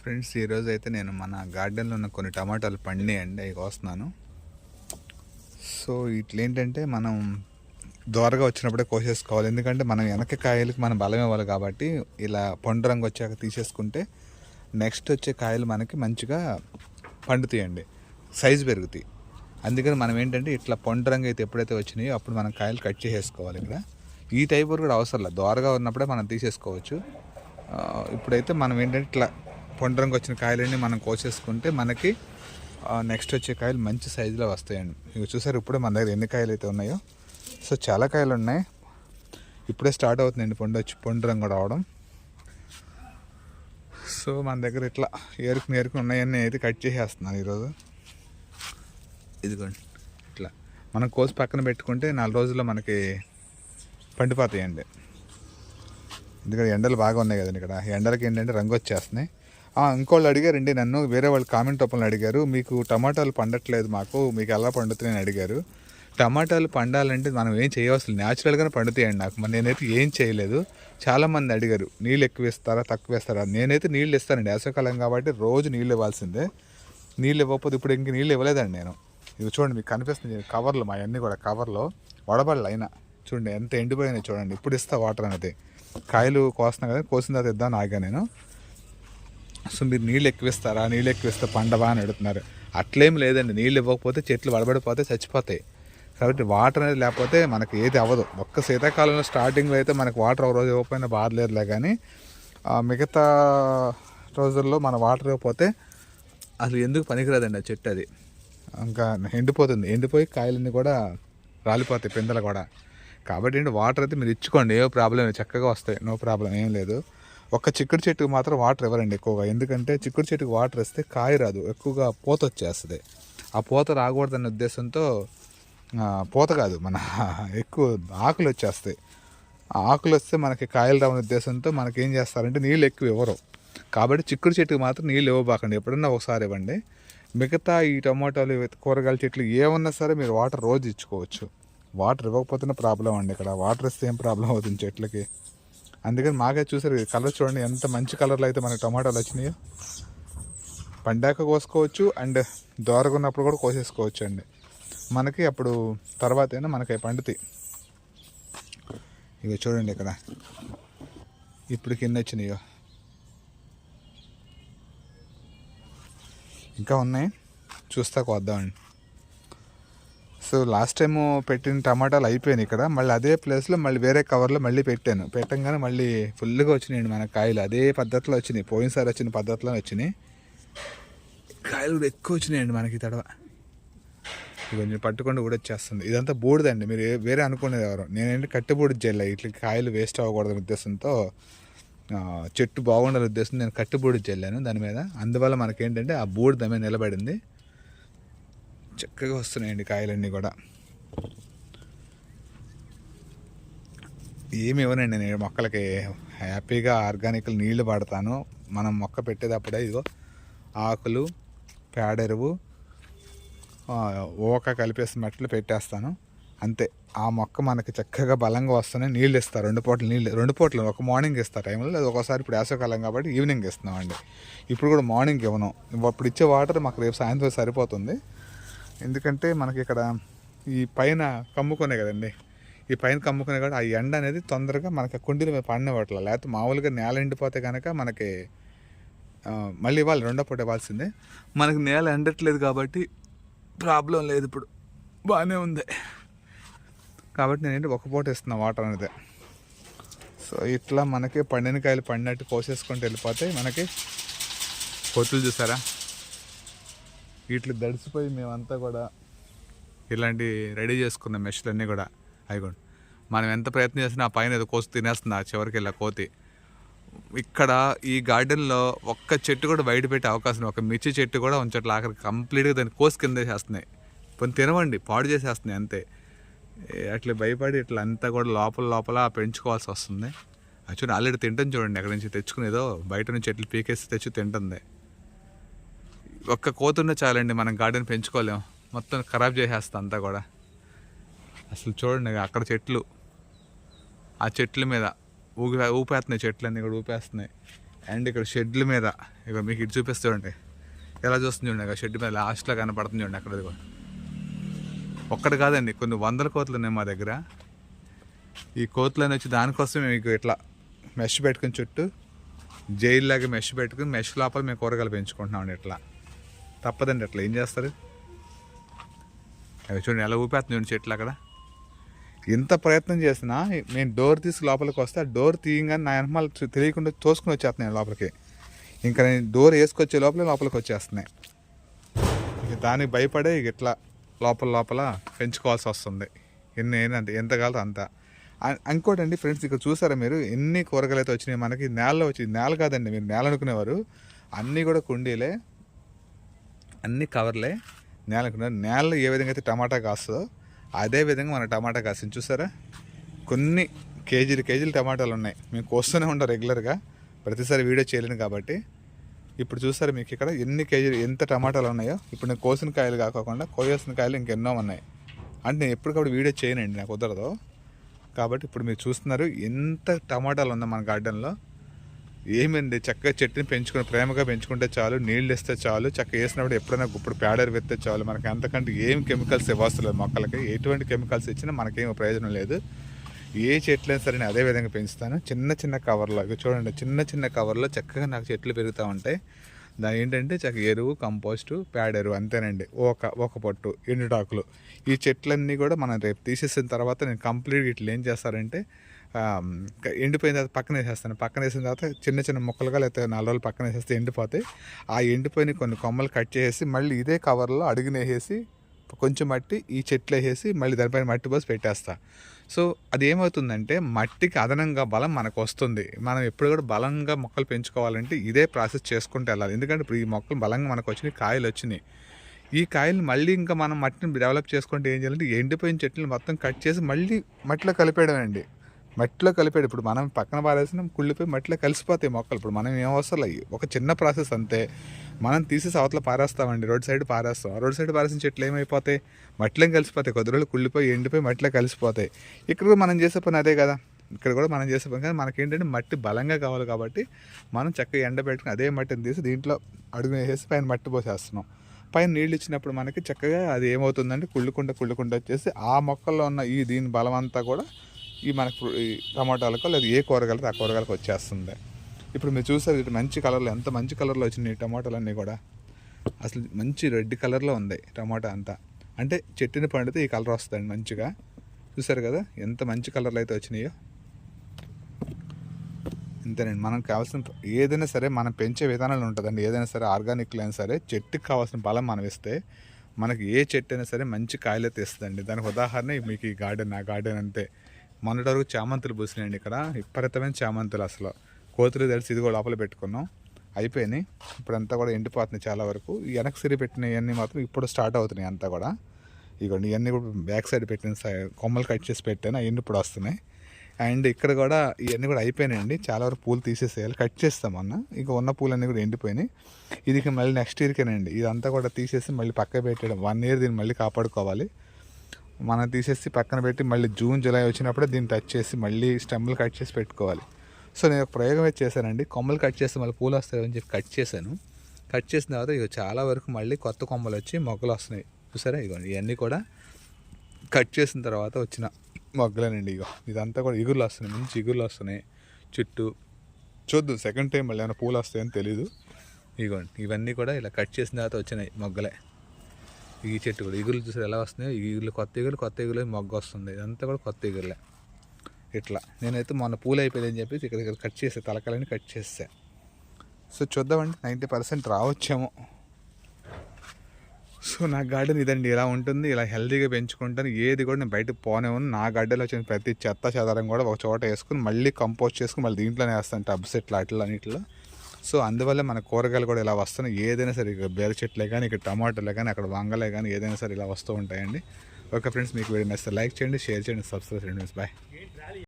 Friends, ఈరోజు అయితే నేను మన గార్డెన్లో ఉన్న కొన్ని టమాటాలు పండినాయండి, అవి కోస్తున్నాను. సో ఇట్లేంటంటే మనం దోరగా వచ్చినప్పుడే కోసేసుకోవాలి, ఎందుకంటే మనం వెనక కాయలకి మనం బలం ఇవ్వాలి. కాబట్టి ఇలా పండు రంగు వచ్చాక తీసేసుకుంటే నెక్స్ట్ వచ్చే కాయలు మనకి మంచిగా పండుతాయండి, సైజు పెరుగుతాయి. అందుకని మనం ఏంటంటే ఇట్లా పండు రంగు అయితే ఎప్పుడైతే వచ్చినాయో అప్పుడు మనం కాయలు కట్ చేసేసుకోవాలి. ఇక్కడ ఈ టైప్ కూడా అవసరం లేదు, దోరగా ఉన్నప్పుడే మనం తీసేసుకోవచ్చు. ఇప్పుడైతే మనం ఏంటంటే ఇట్లా పండు రంగు వచ్చిన కాయలన్నీ మనం కోసేసుకుంటే మనకి నెక్స్ట్ వచ్చే కాయలు మంచి సైజులో వస్తాయండి. ఇవి చూసారు ఇప్పుడే మన దగ్గర ఎన్ని కాయలు అయితే ఉన్నాయో. సో చాలా కాయలు ఉన్నాయి, ఇప్పుడే స్టార్ట్ అవుతుందండి పండు రంగు రావడం. సో మన దగ్గర ఇట్లా ఏరుకుని ఉన్నాయన్నీ అయితే కట్ చేసేస్తున్నాను ఈరోజు. ఇదిగోండి, ఇట్లా మనం కోసి పక్కన పెట్టుకుంటే 4 రోజుల్లో మనకి పండిపోతాయండి. ఎందుకంటే ఎండలు బాగా ఉన్నాయి కదండి, ఇక్కడ ఎండలకి ఏంటంటే రంగు వచ్చేస్తున్నాయి. ఇంకోళ్ళు అడిగారండి నన్ను, వేరే వాళ్ళు కామెంట్ రూపంలో అడిగారు, మీకు టమాటాలు పండట్లేదు, మీకు ఎలా పండుతున్నాయని అడిగారు. టమాటాలు పండాలంటే మనం ఏం చేయవలసిన న్యాచురల్గానే పండుతాయండి. నాకు నేనైతే ఏం చేయలేదు. చాలామంది అడిగారు నీళ్ళు ఎక్కువ ఇస్తారా తక్కువ ఇస్తారా. నేనైతే నీళ్ళు ఇస్తానండి, వేసవికాలం కాబట్టి రోజు నీళ్ళు ఇవ్వాల్సిందే. నీళ్ళు ఇవ్వకపోతే ఇప్పుడు ఇంక నీళ్ళు ఇవ్వలేదండి నేను. ఇవి చూడండి, మీకు కనిపిస్తుంది కవర్లు, మా అన్నీ కూడా కవర్లో వడబడలు అయినా చూడండి ఎంత ఎండిపోయినాయి చూడండి. ఇప్పుడు ఇస్తా వాటర్ అనేది, కాయలు కోస్తున్నా కదా, కోసిన తర్వాత ఇద్దామని ఆగా నేను. సో మీరు నీళ్ళు ఎక్కువిస్తారా, నీళ్ళు ఎక్కువిస్తే పండవా అని అడుగుతున్నారు. అట్లేం లేదండి, నీళ్ళు ఇవ్వకపోతే చెట్లు వడబడిపోతే చచ్చిపోతాయి. కాబట్టి వాటర్ అనేది లేకపోతే మనకి ఏది అవ్వదు. ఒక్క శీతాకాలంలో స్టార్టింగ్లో అయితే మనకు వాటర్ ఒక రోజు ఇవ్వకపోయినా బాధలేదులే, కానీ మిగతా రోజుల్లో మన వాటర్ ఇవ్వకపోతే అసలు ఎందుకు పనికిరాదండి ఆ చెట్టు. అది ఇంకా ఎండిపోతుంది, ఎండిపోయి కాయలన్నీ కూడా రాలిపోతాయి, పిందెలు కూడా. కాబట్టి ఏంటి వాటర్ అయితే మీరు ఇచ్చుకోండి, ఏ ప్రాబ్లం లేదు, చక్కగా వస్తాయి, నో ప్రాబ్లం, ఏం లేదు. ఒక్క చిక్కుడు చెట్టుకు మాత్రం వాటర్ ఇవ్వరండి ఎక్కువగా, ఎందుకంటే చిక్కుడు చెట్టుకు వాటర్ ఇస్తే కాయ రాదు, ఎక్కువగా పూత వచ్చేస్తుంది. ఆ పూత రాకూడదనే ఉద్దేశంతో, పూత కాదు మన ఎక్కువ ఆకులు వచ్చేస్తాయి. ఆ ఆకులు వస్తే మనకి కాయలు రావని ఉద్దేశంతో మనకి ఏం చేస్తారంటే నీళ్ళు ఎక్కువ ఇవ్వరు. కాబట్టి చిక్కుడు చెట్టుకు మాత్రం నీళ్ళు ఇవ్వబాకండి, ఎప్పుడన్నా ఒకసారి ఇవ్వండి. మిగతా ఈ టమాటాలు కూరగాయల చెట్లు ఏమన్నా సరే మీరు వాటర్ రోజు ఇచ్చుకోవచ్చు. వాటర్ ఇవ్వకపోతేనే ప్రాబ్లం అండి, ఇక్కడ వాటర్ ఇస్తే ఏం ప్రాబ్లం అవుతుంది చెట్లకి. అందుకని మాకే చూసారు కలర్ చూడండి, ఎంత మంచి కలర్లో అయితే మనకి టమాటాలు వచ్చినాయో. పండాక కోసుకోవచ్చు అండ్ దోరగా ఉన్నప్పుడు కూడా కోసేసుకోవచ్చు అండి. మనకి అప్పుడు తర్వాత అయినా మనకి పండుతాయి. ఇక చూడండి ఇక్కడ ఇప్పుడు కింద వచ్చినాయో, ఇంకా ఉన్నాయి, చూస్తా కోద్దామండి. సో లాస్ట్ టైము పెట్టిన టమాటాలు అయిపోయినాయి ఇక్కడ, మళ్ళీ అదే ప్లేస్లో మళ్ళీ వేరే కవర్లో మళ్ళీ పెట్టంగానే మళ్ళీ ఫుల్గా వచ్చినాయండి మన కాయలు. అదే పద్ధతిలో వచ్చినాయి, పోయినసారి వచ్చిన పద్ధతిలో వచ్చినాయి కాయలు కూడా ఎక్కువ వచ్చినాయండి మనకి తడవ. కొంచెం పట్టుకుండా కూడా వచ్చేస్తుంది. ఇదంతా బూడిదండి, మీరు వేరే అనుకునేది ఎవరు. నేనేంటి కట్టి బూడిద జల్లా, ఇట్లా కాయలు వేస్ట్ అవ్వకూడదు ఉద్దేశంతో, చెట్టు బాగుండాలి ఉద్దేశం నేను కట్టి బూడిద జల్లాను దాని మీద. అందువల్ల మనకేంటంటే ఆ బూడిద మీద నిలబడింది, చక్కగా వస్తున్నాయండి కాయలన్నీ కూడా. ఏమి ఇవ్వనండి నేను మొక్కలకి, హ్యాపీగా ఆర్గానిక్లు నీళ్లు పడతాను. మనం మొక్క పెట్టేటప్పుడే ఇదిగో ఆకులు, పేడెరువు, ఓక కలిపేసి మట్టిలో పెట్టేస్తాను అంతే. ఆ మొక్క మనకి చక్కగా బలంగా వస్తూనే నీళ్ళు ఇస్తారు, 2 పూటలు నీళ్ళు, 2 పూటలు, ఒక మార్నింగ్ ఇస్తారు టైంలో, లేదు ఒకసారి ఇప్పుడు వేసవికాలం కాబట్టి ఈవినింగ్ ఇస్తున్నామండి. ఇప్పుడు కూడా మార్నింగ్ ఇవ్వను, ఇప్పుడు ఇచ్చే వాటర్ మాకు రేపు సాయంత్రం సరిపోతుంది. ఎందుకంటే మనకి ఇక్కడ ఈ పైన కమ్ముకునే కదండి, ఈ పైన కమ్ముకునే కాబట్టి ఆ ఎండ అనేది తొందరగా మనకి కుండీల మీద పడినవట్ల. లేకపోతే మామూలుగా నేల ఎండిపోతే కనుక మనకి మళ్ళీ ఇవ్వాలి, 2వ పూట ఇవ్వాల్సిందే. మనకి నేల ఎండట్లేదు కాబట్టి ప్రాబ్లం లేదు, ఇప్పుడు బాగానే ఉంది. కాబట్టి నేనేంటి ఒక పూట ఇస్తున్నా వాటర్ అనేది. సో ఇట్లా మనకి పండిన కాయలు పండినట్టు కోసేసుకుంటూ వెళ్ళిపోతాయి. మనకి పొత్తులు చూసారా, వీటికి దడిసిపోయి మేమంతా కూడా ఇలాంటి రెడీ చేసుకున్న మెషులన్నీ కూడా అయిపోండి. మనం ఎంత ప్రయత్నం చేసినా ఆ పైన ఏదో కోసి తినేస్తుంది ఆ చివరికి వెళ్ళా కోతి. ఇక్కడ ఈ గార్డెన్లో ఒక్క చెట్టు కూడా బయట పెట్టే అవకాశం, ఒక మిర్చి చెట్టు కూడా ఉంచట్ల. ఆఖరికి కంప్లీట్గా దాన్ని కోసి కింద చేస్తున్నాయి, కొన్ని తినవండి పాడు చేసేస్తున్నాయి అంతే. అట్లా భయపడి ఇట్లా అంతా కూడా లోపల పెంచుకోవాల్సి వస్తుంది. యాక్చువల్లీ ఆల్రెడీ తింటాం చూడండి, అక్కడి నుంచి తెచ్చుకునేదో బయట నుంచి చెట్లు పీకేసి తెచ్చి తింటుంది. ఒక్క కోతున్న చాలండి మనం గార్డెన్ పెంచుకోలేం, మొత్తం ఖరాబ్ చేసేస్తా అంతా కూడా. అసలు చూడండి అక్కడ చెట్లు, ఆ చెట్ల మీద ఊపేస్తున్నాయి, చెట్లన్నీ కూడా ఊపేస్తున్నాయి. అండ్ ఇక్కడ షెడ్ల మీద ఇక మీకు ఇటు చూపిస్తూ ఉంటే ఎలా చూస్తుంది చూడండి, ఇక షెడ్ మీద లాస్ట్లో కనపడుతుంది చూడండి అక్కడ. ఒక్కటి కాదండి, కొన్ని వందల కోతులు ఉన్నాయి మా దగ్గర. ఈ కోతులని వచ్చి దానికోసం మీకు ఇట్లా మెష్ పెట్టుకుని చుట్టూ జైల్లాగా మెష్ పెట్టుకుని మెష్ లోపల మేము కూరగాయలు పెంచుకుంటున్నామండి. ఇట్లా తప్పదండి, అట్లా ఏం చేస్తారు. అవి చూడండి ఎలా ఊపేస్తుంది చూడండి చెట్లు అక్కడ. ఎంత ప్రయత్నం చేసినా నేను డోర్ తీసి లోపలికి వస్తే ఆ డోర్ తీయగానే నా వెనకాల తెలియకుండా తోసుకుని వచ్చేస్తున్నాయి లోపలికి. ఇంకా నేను డోర్ వేసుకొచ్చే లోపలికి వచ్చేస్తున్నాయి. ఇక దానికి భయపడే ఇక ఇట్లా లోపల పెంచుకోవాల్సి వస్తుంది. ఎంత కావాలో అంత. ఇంకోటండి ఫ్రెండ్స్, ఇక్కడ చూసారా మీరు ఎన్ని కూరగాయలు అయితే వచ్చినాయి మనకి. నేలలో వచ్చి నేల కాదండి, మీరు నేల అనుకునేవారు. అన్నీ కూడా కుండీలే, అన్ని కవర్లే. నేల అనుకున్నారు. నేలలో ఏ విధంగా అయితే టమాటా కాస్తుందో అదే విధంగా మన టమాటా కాసింది చూసారా. కొన్ని కేజీలు టమాటాలు ఉన్నాయి. మేము కోస్తూనే ఉంటాం రెగ్యులర్గా, ప్రతిసారి వీడియో చేయలేను కాబట్టి. ఇప్పుడు చూసారా మీకు ఇక్కడ ఎన్ని కేజీలు ఎంత టమాటాలు ఉన్నాయో. ఇప్పుడు నేను కోసిన కాయలు కాకుండా కోయాల్సిన కాయలు ఇంకెన్నో ఉన్నాయి. అంటే నేను ఎప్పటికప్పుడు వీడియో చేయనండి, నాకు కుదరదు కాబట్టి. ఇప్పుడు మీరు చూస్తున్నారు ఎంత టమాటాలు ఉందో మన గార్డెన్లో. ఏమండి, చక్కగా చెట్టుని పెంచుకుని ప్రేమగా పెంచుకుంటే చాలు, నీళ్ళు ఇస్తే చాలు, చక్కగా వేసినప్పుడు ఎప్పుడైనా ఇప్పుడు పేడర్ వేస్తే చాలు. మనకి అంతకంటే ఏం కెమికల్స్ ఇవ్వవసరం లేదు మొక్కలకి. ఎటువంటి కెమికల్స్ ఇచ్చినా మనకేం ప్రయోజనం లేదు. ఏ చెట్లైనా సరే నేను అదే విధంగా పెంచుతాను. చిన్న కవర్లో చూడండి, చిన్న కవర్లో చక్కగా నాకు చెట్లు పెరుగుతూ ఉంటాయి. దాని ఏంటంటే చక్కగా ఎరువు, కంపోస్టు, పేడెరువు అంతేనండి. ఒక పొట్టు ఎండుటాకులు. ఈ చెట్లన్నీ కూడా మనం రేపు తీసేసిన తర్వాత నేను కంప్లీట్గా ఇట్లా ఏం చేస్తారంటే ఎండిపోయిన తర్వాత పక్కన వేసేస్తాను. పక్కన వేసిన తర్వాత చిన్న మొక్కలుగా లేకపోతే 4 రోజులు పక్కన వేసేస్తే ఎండిపోతాయి. ఆ ఎండిపోయిన కొన్ని కొమ్మలు కట్ చేసి మళ్ళీ ఇదే కవర్లో అడుగునేసి కొంచెం మట్టి ఈ చెట్లు వేసేసి మళ్ళీ దానిపైన మట్టి పోసి పెట్టేస్తా. సో అది ఏమవుతుందంటే మట్టికి అదనంగా బలం మనకు వస్తుంది. మనం ఎప్పుడు కూడా బలంగా మొక్కలు పెంచుకోవాలంటే ఇదే ప్రాసెస్ చేసుకుంటూ వెళ్ళాలి. ఎందుకంటే ఇప్పుడు ఈ మొక్కలు బలంగా మనకు వచ్చినాయి, కాయలు వచ్చినాయి. ఈ కాయలు మళ్ళీ ఇంకా మనం మట్టిని డెవలప్ చేసుకుంటే ఏం చేయాలంటే ఎండిపోయిన చెట్లు మొత్తం కట్ చేసి మళ్ళీ మట్టిలో కలిపేయడం అండి. మట్టిలో కలిపాడు. ఇప్పుడు మనం పక్కన పారేసిన కుళ్ళిపోయి మట్టిలో కలిసిపోతాయి మొక్కలు. ఇప్పుడు మనం ఏం అవసరం అయ్యి ఒక చిన్న ప్రాసెస్ అంతే. మనం తీసేసి అవతల పారేస్తామండి, రోడ్ సైడ్ పారేస్తాం. రోడ్ సైడ్ పారేసిన చెట్లు ఏమైపోతాయి, మట్టిలో కలిసిపోతాయి. కొద్ది రోజులు కుళ్ళిపోయి ఎండిపోయి మట్టిలో కలిసిపోతాయి. ఇక్కడ కూడా మనం చేసే పని అదే కదా. ఇక్కడ కూడా మనం చేసే పని కానీ మనకేంటంటే మట్టి బలంగా కావాలి కాబట్టి మనం చక్కగా ఎండబెట్టుకుని అదే మట్టిని తీసి దీంట్లో అడుగు వేసేసి పైన మట్టి పోసేస్తున్నాం. పైన నీళ్ళు ఇచ్చినప్పుడు మనకి చక్కగా అది ఏమవుతుందంటే కుళ్ళుకుంటూ వచ్చేసి ఆ మొక్కల్లో ఉన్న దీని బలం అంతా కూడా ఈ మనకు ఈ టమాటాలకు లేదా ఏ కూరగాయలు ఆ కూరగాయలకు వచ్చేస్తుంది. ఇప్పుడు మీరు చూసారు ఇటు మంచి కలర్లో, ఎంత మంచి కలర్లో వచ్చినాయి టమాటాలన్నీ కూడా. అసలు మంచి రెడ్ కలర్లో ఉంది టమాటా అంతా. అంటే చెట్టుని పండితే ఈ కలర్ వస్తుంది మంచిగా. చూసారు కదా ఎంత మంచి కలర్లు అయితే వచ్చినాయో. అంతేనండి, మనకు కావాల్సిన ఏదైనా సరే మనం పెంచే విధానాలు ఉంటుందండి. ఏదైనా సరే ఆర్గానిక్లు అయినా సరే చెట్టుకి కావాల్సిన బలం మనం ఇస్తే మనకి ఏ చెట్టు అయినా సరే మంచి కాయలు అయితే ఇస్తుందండి. దానికి ఉదాహరణ మీకు ఈ గార్డెన్, నా గార్డెన్ అంతే. మొన్నటి వరకు చామంతులు పూసినాయండి ఇక్కడ, విపరీతమైన చామంతులు. అసలు కోతులు తెలిసి ఇది కూడా లోపల పెట్టుకున్నాం, అయిపోయినాయి. ఇప్పుడంతా కూడా ఎండిపోతున్నాయి చాలా వరకు. ఈ వెనక్కి సిరి పెట్టినవన్నీ మాత్రం ఇప్పుడు స్టార్ట్ అవుతున్నాయి అంతా కూడా. ఇవన్నీ ఇవన్నీ కూడా బ్యాక్ సైడ్ పెట్టిన కొమ్మలు కట్ చేసి పెట్టాను, అవన్నీ ఇప్పుడు వస్తున్నాయి. అండ్ ఇక్కడ కూడా ఇవన్నీ కూడా అయిపోయినాయండి. చాలా వరకు పూలు తీసేసేయాలి, కట్ చేస్తాం అన్న. ఇక ఉన్న పూలన్నీ కూడా ఎండిపోయినాయి. ఇది మళ్ళీ నెక్స్ట్ ఇయర్కేనండి. ఇదంతా కూడా తీసేసి మళ్ళీ పక్క పెట్టడం. 1 year దీన్ని మళ్ళీ కాపాడుకోవాలి. మనం తీసేసి పక్కన పెట్టి మళ్ళీ జూన్ జూలై వచ్చినప్పుడే దీన్ని టచ్ చేసి మళ్ళీ స్టెమ్లు కట్ చేసి పెట్టుకోవాలి. సో నేను ఒక ప్రయోగం అయితే చేశానండి. కొమ్మలు కట్ చేస్తే మళ్ళీ పూలు వస్తాయని చెప్పి కట్ చేశాను. కట్ చేసిన తర్వాత ఇక చాలా వరకు మళ్ళీ కొత్త కొమ్మలు వచ్చి మొగ్గలు వస్తున్నాయి. చూసారా, ఇగోండి ఇవన్నీ కూడా కట్ చేసిన తర్వాత వచ్చిన మొగ్గలేనండి. ఇదంతా కూడా ఇగుర్లు వస్తున్నాయి, మంచి ఇగుర్లు వస్తున్నాయి చుట్టూ. చూద్దాం సెకండ్ టైం మళ్ళీ ఏమైనా పూలు వస్తాయని తెలీదు. ఇగోండి ఇవన్నీ కూడా ఇలా కట్ చేసిన తర్వాత వచ్చినాయి మొగ్గలే. ఈ చెట్టు కూడా ఇగుర్లు చూసారు ఎలా వస్తున్నాయి. ఇగుర్లు కొత్త ఇగుర్లు మొగ్గ వస్తుంది. ఇదంతా కూడా కొత్త ఇగుర్లే. ఇట్లా నేనైతే మొన్న పూలు అయిపోయిందని చెప్పేసి ఇక్కడ కట్ చేసే తలకాయలని కట్ చేసా. సో చూద్దామండి, 90% రావచ్చేమో. సో నా గార్డెన్ ఇదండి, ఇలా ఉంటుంది. ఇలా హెల్తీగా పెంచుకుంటాను. ఏది కూడా నేను బయటకు పోనే ఉంది. నా గార్డెన్లో వచ్చిన ప్రతి చెత్త చెదారం కూడా ఒక చోట వేసుకుని మళ్ళీ కంపోస్ట్ చేసుకుని మళ్ళీ దీంట్లోనే వేస్తాను, టబ్స్ ఇట్లా అన్నిట్లో. సో అందువల్ల మన కూరగాయలు కూడా ఇలా వస్తున్నాయి. ఏదైనా సరే ఇక్కడ బీర చెట్లే కానీ, ఇక్కడ టమాటాలే కానీ, అక్కడ వంగలే కానీ, ఏదైనా సరే ఇలా వస్తూ ఉంటాయండి. ఓకే ఫ్రెండ్స్, మీకు వీడియో నచ్చితే లైక్ చేయండి, షేర్ చేయండి, సబ్స్క్రైబ్ చేయండి. బాయ్.